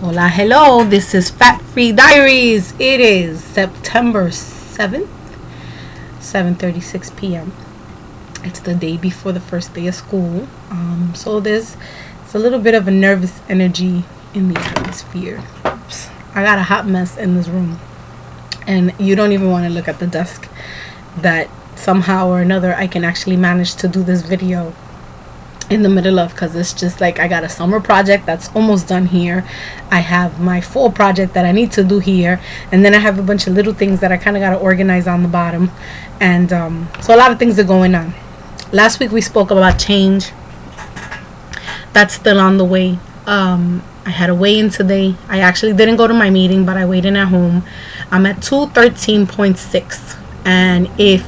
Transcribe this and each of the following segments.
Hola, hello, this is Fat Free Diaries. It is September 7th, 7:36 p.m. It's the day before the first day of school. So it's a little bit of a nervous energy in the atmosphere. Oops. I got a hot mess in this room. And you don't even want to look at the desk that somehow or another I can actually manage to do this video in the middle of, because it's just like I got a summer project that's almost done here. I have my fall project that I need to do here, and then I have a bunch of little things that I kind of got to organize on the bottom. And so a lot of things are going on. Last week we spoke about change. That's still on the way. I had a weigh-in today. I actually didn't go to my meeting, but I weighed in at home. I'm at 213.6, and if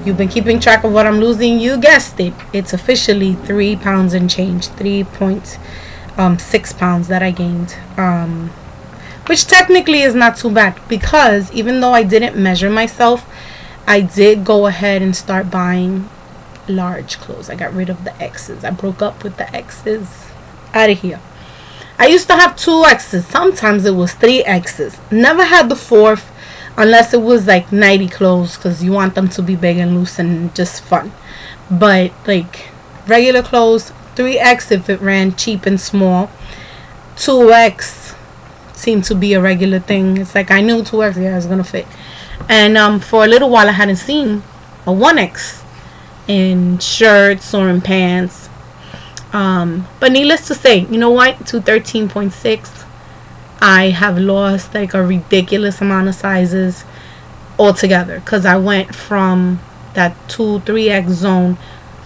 you've been keeping track of what I'm losing, you guessed it, it's officially 3 pounds and change, 3.6 pounds that I gained, which technically is not too bad, because even though I didn't measure myself, I did go ahead and start buying large clothes. I got rid of the X's. I broke up with the X's. Out of here. I used to have 2 X's. Sometimes it was 3 X's. Never had the 4th, unless it was like nighty clothes, because you want them to be big and loose and just fun. But like regular clothes, 3X if it ran cheap and small. 2X seemed to be a regular thing. It's like I knew 2X, yeah, it was gonna fit. And for a little while I hadn't seen a 1X in shirts or in pants. But needless to say, you know what? 213.6. I have lost like a ridiculous amount of sizes altogether, because I went from that 2-3X zone.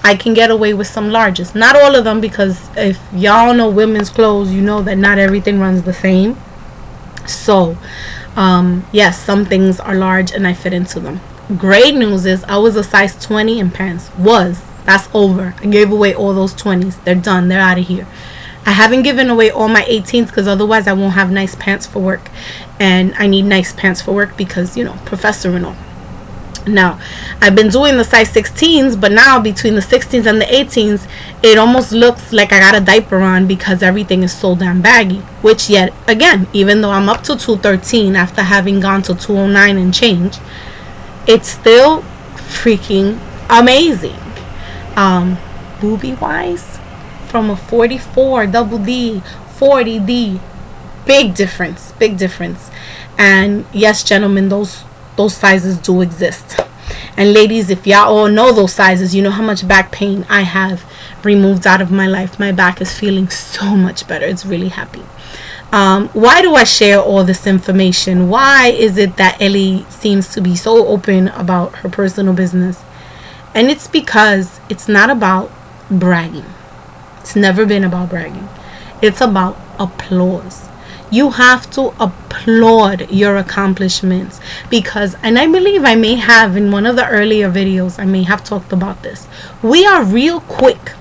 I can get away with some larges, not all of them, because if y'all know women's clothes, you know that not everything runs the same. So yes, some things are large and I fit into them. Great news is I was a size 20 in pants. That's over. I gave away all those 20s. They're done. They're out of here. I haven't given away all my 18s, because otherwise I won't have nice pants for work, and I need nice pants for work because, you know, professor and all. Now I've been doing the size 16s, but now between the 16s and the 18s it almost looks like I got a diaper on, because everything is so damn baggy. Which yet again, even though I'm up to 213 after having gone to 209 and change, it's still freaking amazing. Booby wise, from a 44 double D 40D, big difference. And yes, gentlemen, those sizes do exist. And ladies, if y'all all know those sizes, you know how much back pain I have removed out of my life. My back is feeling so much better. It's really happy. Why do I share all this information? Why is it that Ellie seems to be so open about her personal business? And it's because it's not about bragging. It's never been about bragging. It's about applause. You have to applaud your accomplishments, because, and I believe I may have in one of the earlier videos, I may have talked about this. We are real quick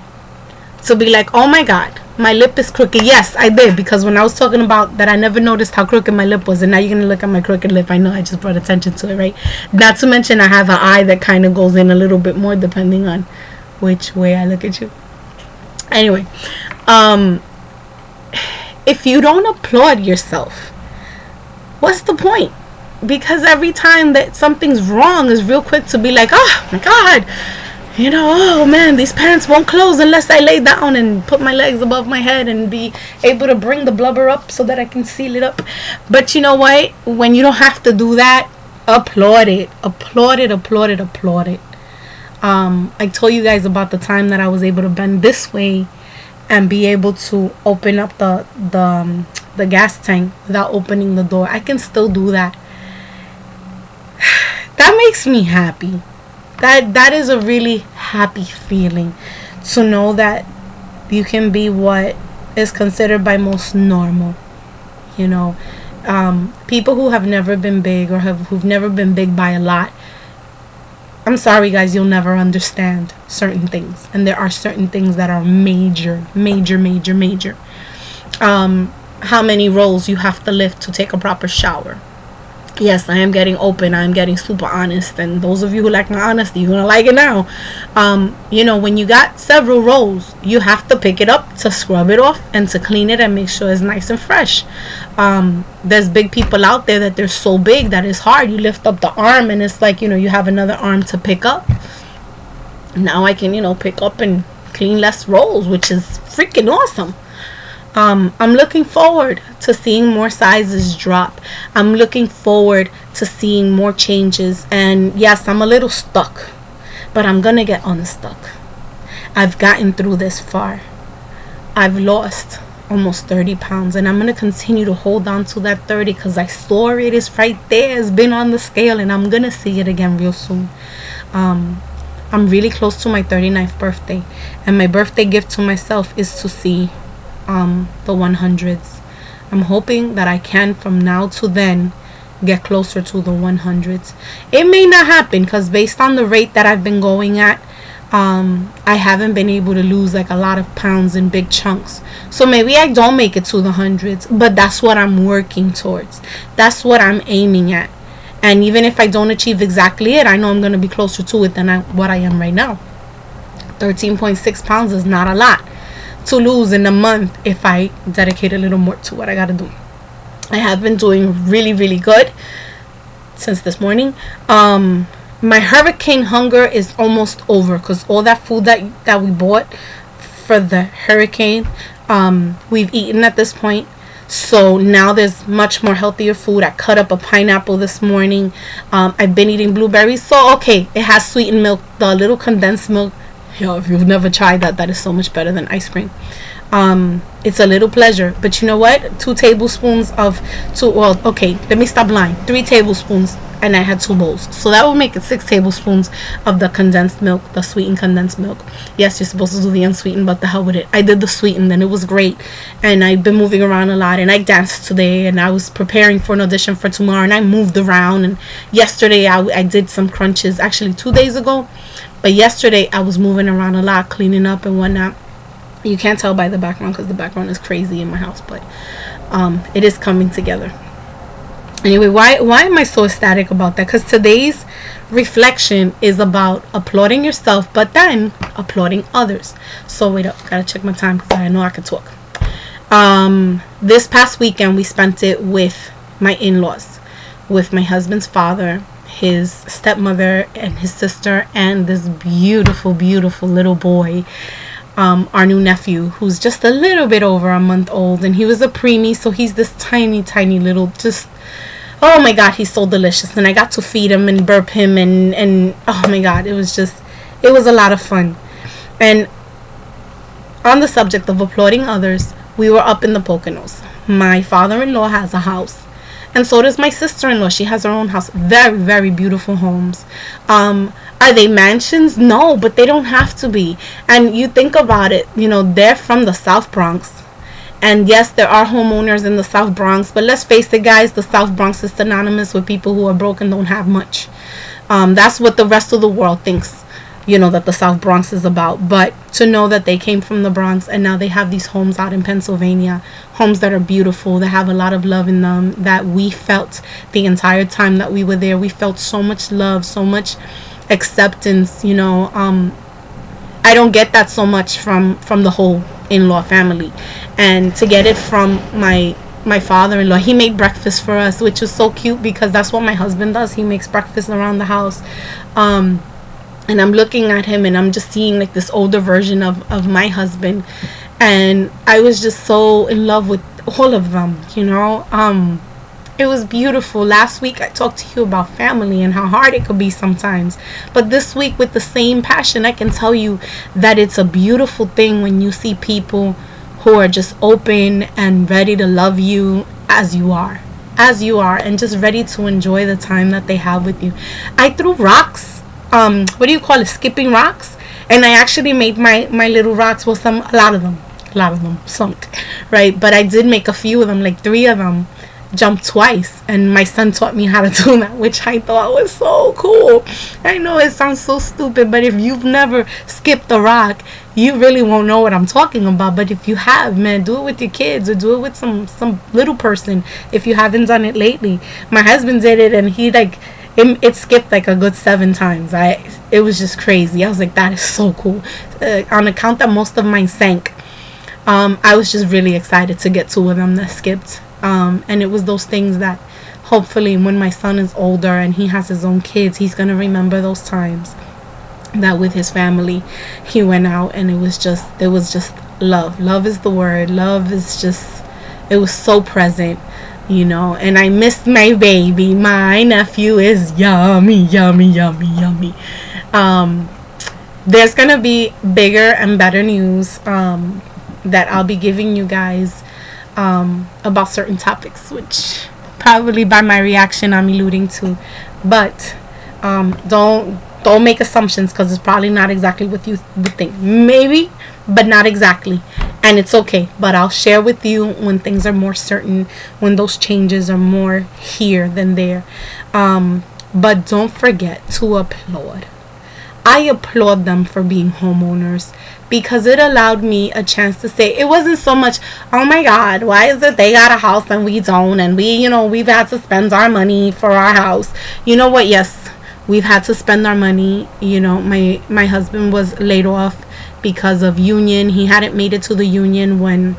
to be like, oh my God, my lip is crooked. Yes, I did, because when I was talking about that, I never noticed how crooked my lip was, and now you're gonna look at my crooked lip. I know, I just brought attention to it, right? Not to mention I have an eye that kind of goes in a little bit more depending on which way I look at you. Anyway, if you don't applaud yourself, what's the point? Because every time that something's wrong is real quick to be like, oh my God, you know, oh man, these pants won't close unless I lay down and put my legs above my head and be able to bring the blubber up so that I can seal it up. But you know what? When you don't have to do that, applaud it. Applaud it, applaud it, applaud it. I told you guys about the time that I was able to bend this way and be able to open up the gas tank without opening the door. I can still do that. That makes me happy. That is a really happy feeling, to know that you can be what is considered by most normal. You know, people who have never been big, or who've never been big by a lot, I'm sorry guys, you'll never understand certain things. And there are certain things that are major. How many rolls you have to lift to take a proper shower. Yes, I am getting open. I'm getting super honest. And those of you who like my honesty, you're gonna like it now. You know, when you got several rolls, you have to pick it up to scrub it off and to clean it and make sure it's nice and fresh. There's big people out there that they're so big that it's hard. You lift up the arm and it's like, you know, you have another arm to pick up. Now I can, you know, pick up and clean less rolls, which is freaking awesome. I'm looking forward to seeing more sizes drop. I'm looking forward to seeing more changes. And yes, I'm a little stuck, but I'm gonna get unstuck. I've gotten through this far. I've lost almost 30 pounds, and I'm gonna continue to hold on to that 30 because I saw it is right there. It's been on the scale, and I'm gonna see it again real soon. I'm really close to my 39th birthday, and my birthday gift to myself is to see the 100s. I'm hoping that I can from now to then get closer to the 100s. It may not happen because based on the rate that I've been going at, I haven't been able to lose like a lot of pounds in big chunks. So maybe I don't make it to the hundreds, but that's what I'm working towards. That's what I'm aiming at. And even if I don't achieve exactly it, I know I'm going to be closer to it than what I am right now. 13.6 pounds is not a lot to lose in a month if I dedicate a little more to what I got to do. I have been doing really, really good since this morning. My hurricane hunger is almost over because all that food that we bought for the hurricane, we've eaten at this point. So now there's much more healthier food. I cut up a pineapple this morning. I've been eating blueberries. So okay, it has sweetened milk, the little condensed milk. Yo, if you've never tried that, that is so much better than ice cream. It's a little pleasure, but you know what? 2 tablespoons of let me stop lying. 3 tablespoons, and I had 2 bowls, so that will make it 6 tablespoons of the condensed milk, the sweetened condensed milk. Yes, you're supposed to do the unsweetened, but the hell with it. I did the sweetened, and it was great. And I've been moving around a lot, and I danced today, and I was preparing for an audition for tomorrow, and I moved around. And yesterday I did some crunches, actually 2 days ago, but yesterday I was moving around a lot, cleaning up and whatnot. You can't tell by the background because the background is crazy in my house, but it is coming together. Anyway, why am I so ecstatic about that? Because today's reflection is about applauding yourself, but then applauding others. So wait up, gotta check my time because I know I can talk. This past weekend we spent it with my in-laws, with my husband's father, his stepmother, and his sister, and this beautiful, beautiful little boy. Our new nephew, who's just a little bit over a month old, and he was a preemie, so he's this tiny, tiny little, just, oh my god, he's so delicious. And I got to feed him and burp him, and oh my god, it was a lot of fun. And on the subject of applauding others, we were up in the Poconos. My father-in-law has a house, and so does my sister-in-law. She has her own house. Very, very beautiful homes. Are they mansions? No, but they don't have to be. And you think about it, you know, they're from the South Bronx. And yes, there are homeowners in the South Bronx, but let's face it, guys, the South Bronx is synonymous with people who are broke and don't have much. That's what the rest of the world thinks, you know, that the South Bronx is about. But to know that they came from the Bronx and now they have these homes out in Pennsylvania, homes that are beautiful, that have a lot of love in them, that we felt the entire time that we were there. We felt so much love, so much acceptance, you know. I don't get that so much from the whole in-law family, and to get it from my father-in-law. He made breakfast for us, which was so cute because that's what my husband does. He makes breakfast around the house. And I'm looking at him and I'm just seeing like this older version of my husband, and I was just so in love with all of them, you know. It was beautiful. Last week I talked to you about family and how hard it could be sometimes, but this week with the same passion, I can tell you that it's a beautiful thing when you see people who are just open and ready to love you as you are, and just ready to enjoy the time that they have with you. I threw rocks, what do you call it, skipping rocks, and I actually made my little rocks, well, a lot of them sunk, right? But I did make a few of them, like 3 of them. jump twice, and my son taught me how to do that, which I thought was so cool. I know it sounds so stupid, but if you've never skipped a rock, you really won't know what I'm talking about. But if you have, man, do it with your kids, or do it with some little person if you haven't done it lately. My husband did it, and he like it skipped like a good 7 times. It was just crazy. I was like, that is so cool. On account that most of mine sank, I was just really excited to get 2 of them that skipped. And it was those things that hopefully when my son is older and he has his own kids, he's gonna remember those times that with his family he went out, and it was just love is the word. Love is just, it was so present, you know. And I missed my baby. My nephew is yummy. There's gonna be bigger and better news that I'll be giving you guys about certain topics, which probably by my reaction I'm alluding to, but don't make assumptions, because it's probably not exactly what you would think. Maybe, but not exactly, and it's okay. But I'll share with you when things are more certain, when those changes are more here than there. But don't forget to applaud. I applaud them for being homeowners, because it allowed me a chance to say, it wasn't so much, oh my God, why is it they got a house and we don't, and we've had to spend our money for our house. You know what? Yes, we've had to spend our money. You know, my husband was laid off because of union. He hadn't made it to the union when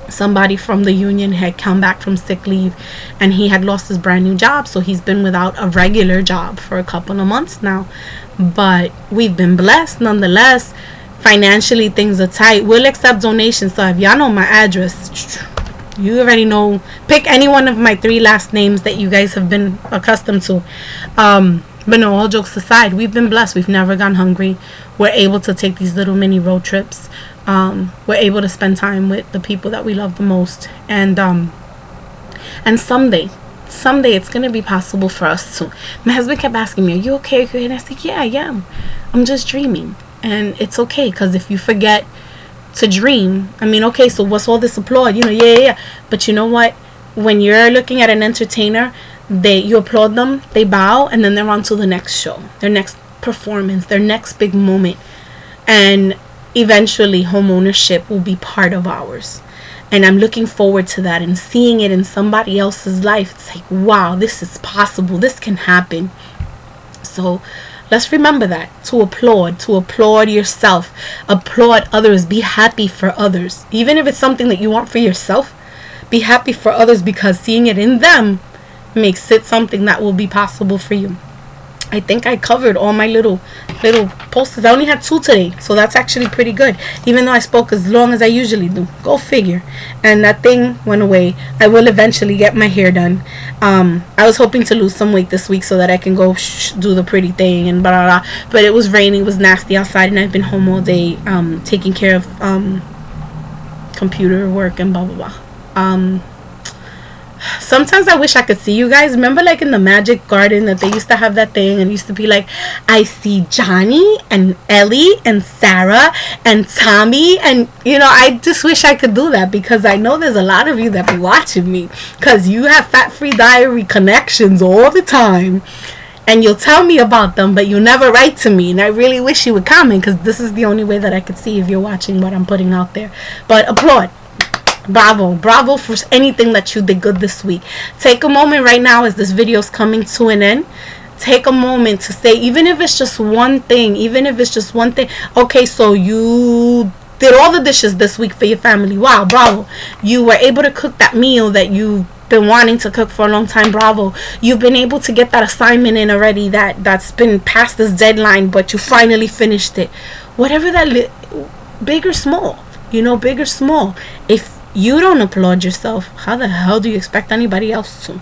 somebody from the union had come back from sick leave, and he had lost his brand new job, so he's been without a regular job for a couple of months now. But we've been blessed nonetheless. Financially, things are tight. We'll accept donations, so if y'all know my address, you already know. Pick any one of my 3 last names that you guys have been accustomed to. But no, all jokes aside, we've been blessed. We've never gone hungry. We're able to take these little mini road trips. We're able to spend time with the people that we love the most, and someday it's gonna be possible for us to. My husband kept asking me, are you okay? And I said, yeah, I am. I'm just dreaming, and it's okay, because if you forget to dream, I mean, okay, so what's all this applaud? Yeah, but you know what, when you're looking at an entertainer, you applaud them, they bow, and then they're on to the next show, their next performance, their next big moment. And eventually home ownership will be part of ours, and I'm looking forward to that and seeing it in somebody else's life. It's like, wow, this is possible, this can happen. So let's remember that, to applaud yourself, applaud others, be happy for others. Even if it's something that you want for yourself, be happy for others, because seeing it in them makes it something that will be possible for you. I think I covered all my little posters. I only had 2 today, so that's actually pretty good, even though I spoke as long as I usually do. Go figure. And that thing went away. I will eventually get my hair done. I was hoping to lose some weight this week so that I can go do the pretty thing and blah, blah, blah. But it was raining, it was nasty outside, and I've been home all day taking care of computer work and blah blah blah. Sometimes I wish I could see you guys. Remember, like in the Magic Garden, that they used to have that thing, and it used to be like, I see Johnny and Ellie and Sarah and Tommy, and I just wish I could do that, because I know there's a lot of you that be watching me, because you have Fat Free Diary connections all the time, and you'll tell me about them, but you never write to me, and I really wish you would comment, because this is the only way that I could see if you're watching what I'm putting out there. But applaud. Bravo for anything that you did good this week. Take a moment right now as this video is coming to an end. Take a moment to say, even if it's just one thing, okay, so you did all the dishes this week for your family. Wow, bravo. You were able to cook that meal that you've been wanting to cook for a long time. Bravo. You've been able to get that assignment in already that's been past this deadline, but you finally finished it. Whatever that, big or small, big or small. If you don't applaud yourself, how the hell do you expect anybody else to?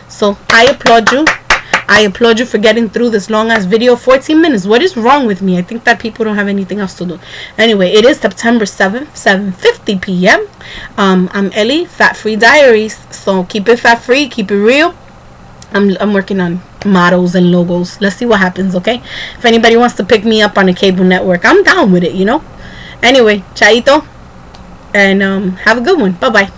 So I applaud you. I applaud you for getting through this long ass video. 14 minutes. What is wrong with me? I think that people don't have anything else to do. Anyway, it is September 7th, 7:50 p.m. I'm Ellie, Fat Free Diaries. So keep it fat free, keep it real. I'm working on mottos and logos. Let's see what happens, okay? If anybody wants to pick me up on a cable network, I'm down with it, Anyway, chaito. And have a good one. Bye bye.